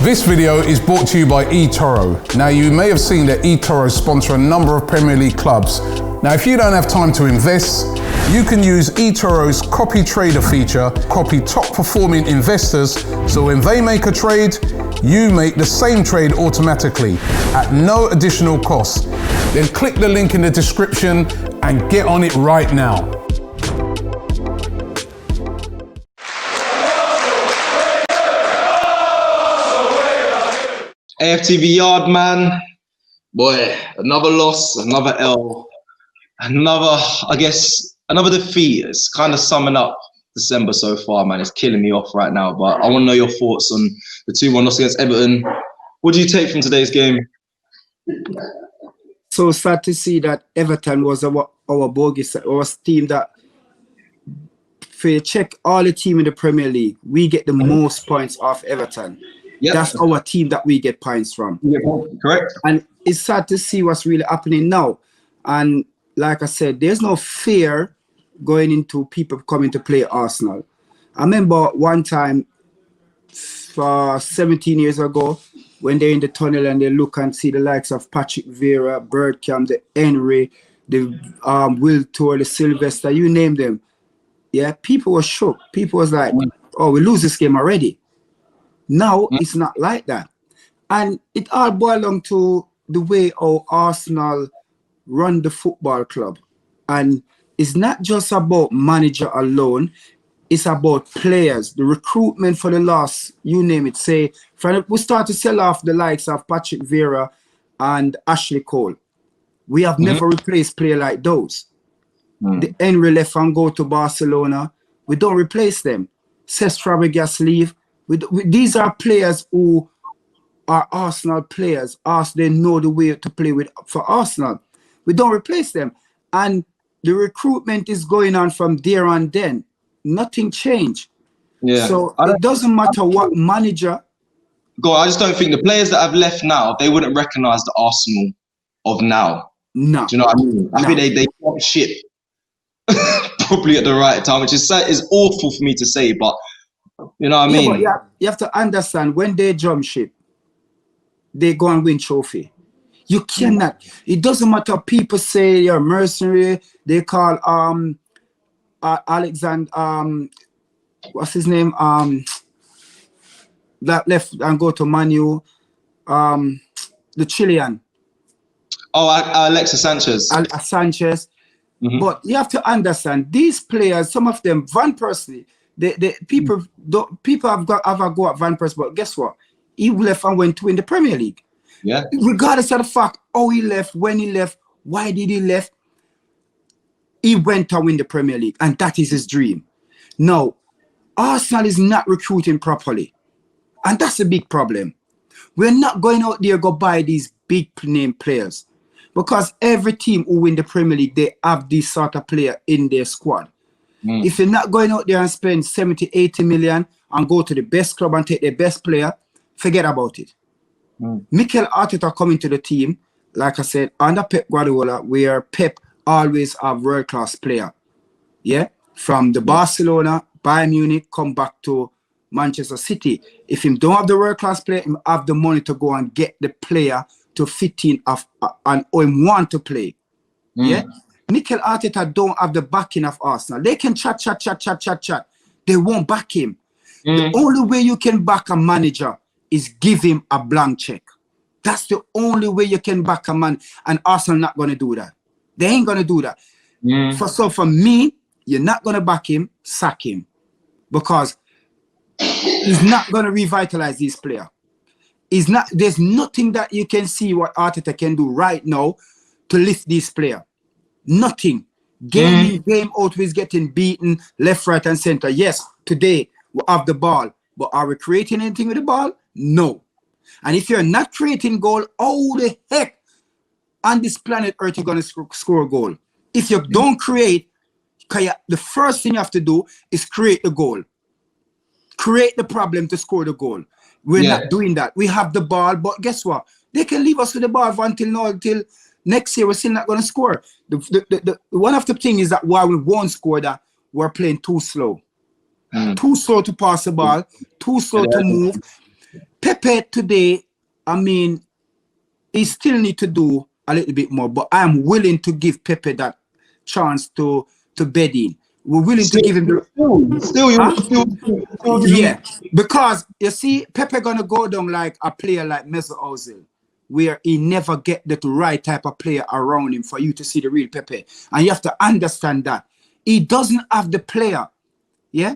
This video is brought to you by eToro. Now, you may have seen that eToro sponsor a number of Premier League clubs. Now, if you don't have time to invest, you can use eToro's CopyTrader feature, copy top performing investors, so when they make a trade, you make the same trade automatically at no additional cost. Then click the link in the description and get on it right now. AFTV Yardman, boy, another loss, another L, another defeat. It's kind of summing up December so far, man. It's killing me off right now, but I want to know your thoughts on the 2-1 loss against Everton. What do you take from today's game? So sad to see that Everton was our bogus, our team that, if you check all the team in the Premier League, we get the most points off Everton. Yep. That's our team that we get points from. Yeah, correct. And it's sad to see what's really happening now. And like I said, there's no fear going into people coming to play Arsenal. I remember one time, 17 years ago, when they're in the tunnel and they look and see the likes of Patrick Vieira, Bergkamp, the Henry, the Will Tour, the Sylvester, you name them. Yeah, people were shook. People was like, oh, we lose this game already. Now, it's not like that. And it all boils down to the way our Arsenal run the football club. And it's not just about manager alone. It's about players. The recruitment for the last, you name it, say, we start to sell off the likes of Patrick Vieira and Ashley Cole. We have never replaced players like those. The Henry left and go to Barcelona. We don't replace them. Cesc Fabregas leave. These are players who are Arsenal players. They know the way to play for Arsenal. We don't replace them. And the recruitment is going on from there and then. Nothing changed. Yeah. So it doesn't matter what manager. I just don't think the players that have left now, they wouldn't recognise the Arsenal of now. No. Do you know what I mean? I think they jump ship probably at the right time, which is awful for me to say, but you know what I mean? But you have to understand, when they jump ship, they go and win trophy. You cannot. It doesn't matter. People say you're mercenary. They call Alexander, what's his name? That left and go to Manu, the Chilean. Oh, Alexis Sanchez. Sanchez. But you have to understand, these players, some of them, Van Persie, people have a go at Van Persie, but guess what? He left and went to win the Premier League. Yeah. Regardless of the fact how he left, when he left, why did he left, he went to win the Premier League, and that is his dream. Now, Arsenal is not recruiting properly, and that's a big problem. We're not going out there go buy these big name players, because every team who win the Premier League, they have this sort of player in their squad. If you're not going out there and spend 70, 80 million and go to the best club and take the best player, forget about it. Mikel Arteta coming to the team, like I said, under Pep Guardiola, where Pep always have world-class player. Yeah? From the Barcelona, Bayern Munich, come back to Manchester City. If him don't have the world-class player, him have the money to go and get the player to fit in and him want to play. Yeah? Mikel Arteta don't have the backing of Arsenal. They can chat. They won't back him. The only way you can back a manager is give him a blank check. That's the only way you can back a man, and Arsenal not going to do that. They ain't going to do that. So for me, you're not going to back him, sack him. Because he's not going to revitalize this player. There's nothing that you can see what Arteta can do right now to lift this player. Nothing. Game in, game out, he's getting beaten left, right, and center. Yes, today we have the ball, but are we creating anything with the ball? No. And if you're not creating goal, how the heck on this planet Earth you're going to score a goal? If you don't create, the first thing you have to do is create the goal. Create the problem to score the goal. We're not doing that. We have the ball, but guess what? They can leave us with the ball until next year. We're still not going to score. One of the things is that why we won't score, that we're playing too slow. Too slow to pass the ball, too slow to move. Pepe today, I mean, he still need to do a little bit more, but I'm willing to give Pepe that chance to bed in. We're willing to give him yeah, because you see, Pepe gonna go down like a player like Mesut Ozil, where he never get the right type of player around him for you to see the real Pepe. And you have to understand that he doesn't have the player, yeah.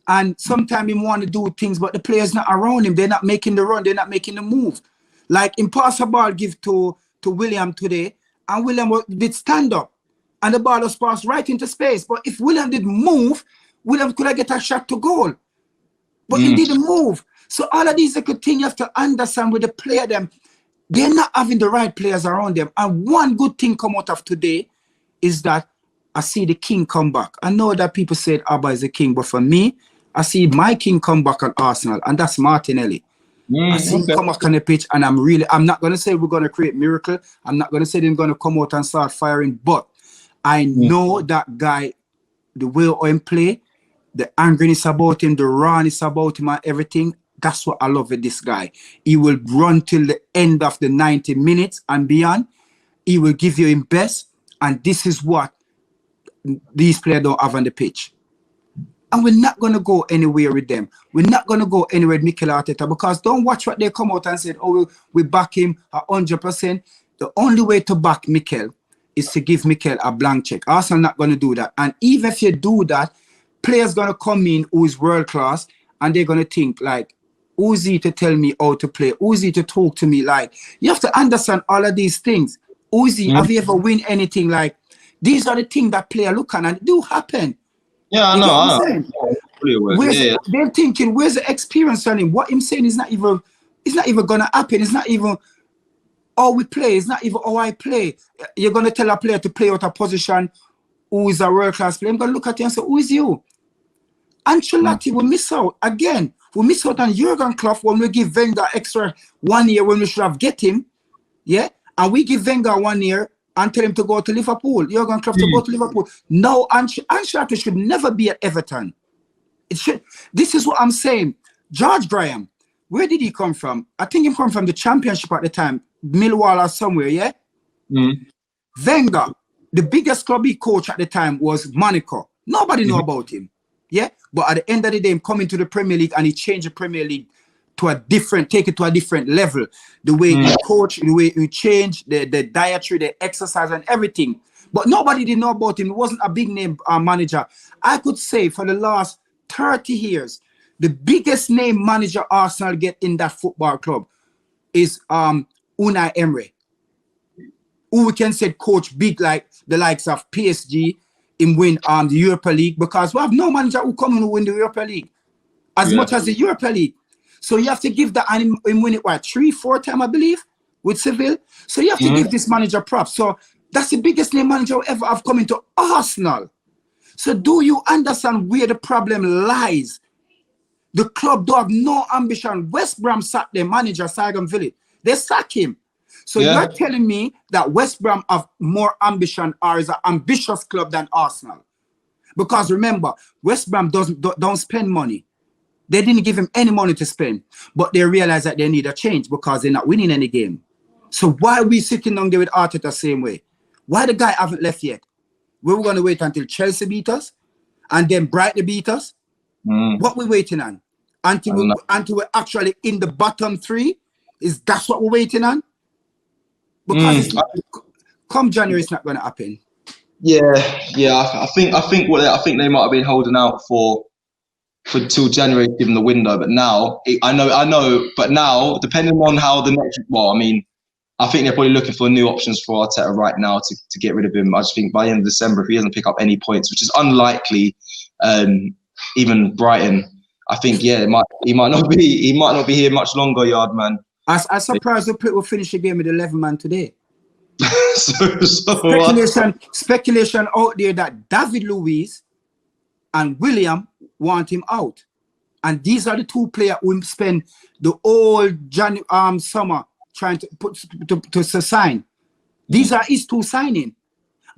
And sometimes he want to do things, but the player's not around him. They're not making the run. They're not making the move. Like impossible give to William today, and William did stand up, and the ball was passed right into space. But if William did move, William could have get a shot to goal. But he didn't move. So all of these are good things you have to understand with the player them. They're not having the right players around them. And one good thing come out of today is that I see the king come back. I know that people said Abba is the king, but for me, I see my king come back on Arsenal, and that's Martinelli. I see him come back on the pitch, and I'm not going to say we're going to create miracle. I'm not going to say they're going to come out and start firing, but I know that guy, the way him play, the angriness about him, the rawness about him and everything, that's what I love with this guy. He will run till the end of the 90 minutes and beyond. He will give you his best, and this is what these players don't have on the pitch. And we're not going to go anywhere with them. We're not going to go anywhere with Mikel Arteta, because don't watch what they come out and say, oh, we back him 100%. The only way to back Mikel is to give Mikel a blank check. Arsenal not going to do that. And even if you do that, players going to come in who is world class, and they're going to think like, who's he to tell me how to play? Who's he to talk to me? Like, you have to understand all of these things. Who's he? Have you ever win anything? Like, these are the things that player look at, and it do happen. Yeah, I know. They're thinking, where's the experience on him? What I'm saying is not even gonna happen. It's not even how we play. It's not even how I play. You're gonna tell a player to play out a position who is a world-class player. I'm gonna look at you and say, who is you? Ancelotti will miss out again. We miss out on Jurgen Klopp when we give Wenger extra 1 year when we should have get him. Yeah, and we give Wenger 1 year and tell him to go to Liverpool. Jurgen Klopp to go to Liverpool. No, Ancelotti should never be at Everton. It should. This is what I'm saying. George Graham, where did he come from? I think he come from the Championship at the time, Millwall or somewhere, yeah? Wenger, the biggest club he coached at the time was Monaco. Nobody knew about him, yeah? But at the end of the day, him coming to the Premier League, and he changed the Premier League to a different, take it to a different level. The way he coach, the way he changed, the dietary, the exercise and everything. But nobody did know about him. He wasn't a big name manager. I could say for the last 30 years, the biggest name manager Arsenal get in that football club is Unai Emery, who we can say coach big like the likes of PSG in win the Europa League, because we have no manager who come and win the Europa League as much as the Europa League. So you have to give that, and him win it, what, 3-4 times, I believe, with Seville. So you have to give this manager props. So that's the biggest name manager ever have come into Arsenal. So do you understand where the problem lies? The club don't have no ambition. West Brom sacked their manager, Simon Village. They sack him. So you're telling me that West Brom have more ambition or is an ambitious club than Arsenal? Because remember, West Brom don't spend money. They didn't give him any money to spend, but they realize that they need a change because they're not winning any game. So why are we sitting down there with Arteta the same way? Why the guy haven't left yet? We're going to wait until Chelsea beat us and then Brighton beat us? What we waiting on? Until we're actually in the bottom three? That's what we're waiting on? Because come January, it's not going to happen. I think they might have been holding out for till January, given the window. But now I know. But now, depending on how the next, I think they're probably looking for new options for Arteta right now to get rid of him. I just think by the end of December, if he doesn't pick up any points, which is unlikely, even Brighton, I think he might not be here much longer, Yardman. I'm surprised we'll finish the game with 11 man today. Speculation out there that David Luiz and William want him out, and these are the two players who spend the whole summer trying to sign. These are his two signing,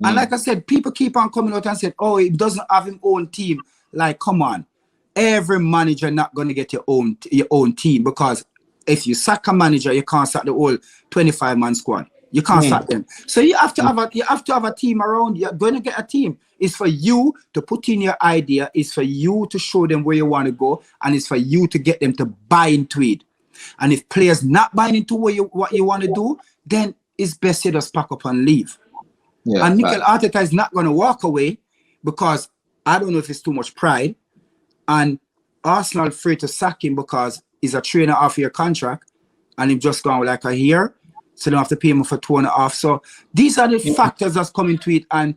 and like I said, people keep on coming out and saying, "Oh, he doesn't have his own team." Like, come on, every manager not gonna get your own team, because if you sack a manager, you can't sack the whole 25-man squad. You can't sack them. So you have to have a team around. You're going to get a team. It's for you to put in your idea. It's for you to show them where you want to go, and it's for you to get them to buy into it. And if players not buying into what you want to do, then it's best you just pack up and leave. Yeah, and Mikel Arteta is not going to walk away, because I don't know if it's too much pride, and Arsenal afraid to sack him because he's a 3.5-year contract, and he's just gone like a year, so they don't have to pay him for 2.5. So these are the factors that's coming to it, and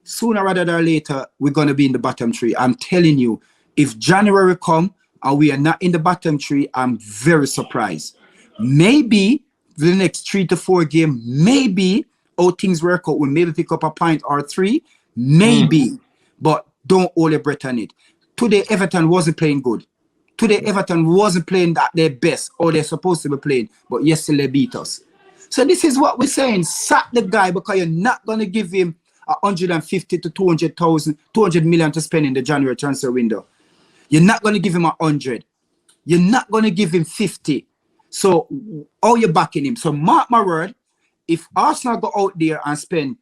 sooner rather than later, we're going to be in the bottom three. I'm telling you, if January come and we are not in the bottom three, I'm very surprised. Maybe the next 3 to 4 games, maybe how things work out, we'll maybe pick up a point or 3, maybe, but don't hold your breath on it. Today, Everton wasn't playing good. Today, Everton wasn't playing at their best, or they're supposed to be playing, but yesterday they beat us. So this is what we're saying. Sack the guy, because you're not going to give him 150 to 200 million to spend in the January transfer window. You're not going to give him 100. You're not going to give him 50. So how you backing him? So mark my word, if Arsenal go out there and spend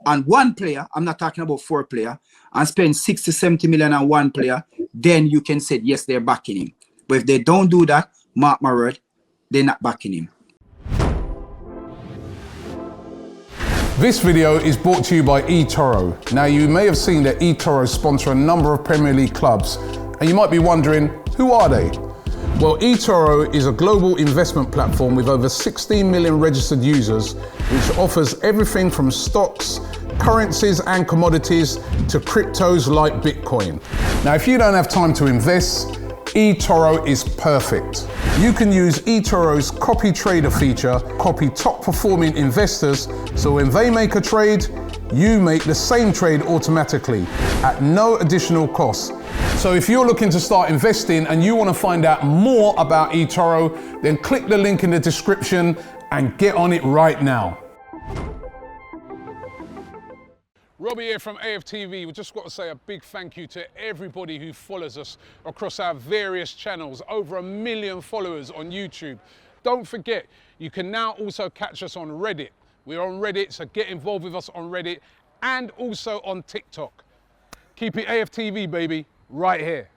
on one player, I'm not talking about 4 players, and spend 60, 70 million on one player, then you can say, yes, they're backing him. But if they don't do that, mark my word, they're not backing him. This video is brought to you by eToro. Now, you may have seen that eToro sponsor a number of Premier League clubs, and you might be wondering, who are they? Well, eToro is a global investment platform with over 16 million registered users, which offers everything from stocks, currencies and commodities to cryptos like Bitcoin. Now, if you don't have time to invest, eToro is perfect. You can use eToro's CopyTrader feature, copy top performing investors, so when they make a trade, you make the same trade automatically at no additional cost. So if you're looking to start investing and you want to find out more about eToro, then click the link in the description and get on it right now. Robbie here from AFTV. We just got to say a big thank you to everybody who follows us across our various channels. Over 1 million followers on YouTube. Don't forget, you can now also catch us on Reddit. We're on Reddit, so get involved with us on Reddit, and also on TikTok. Keep it AFTV, baby, right here.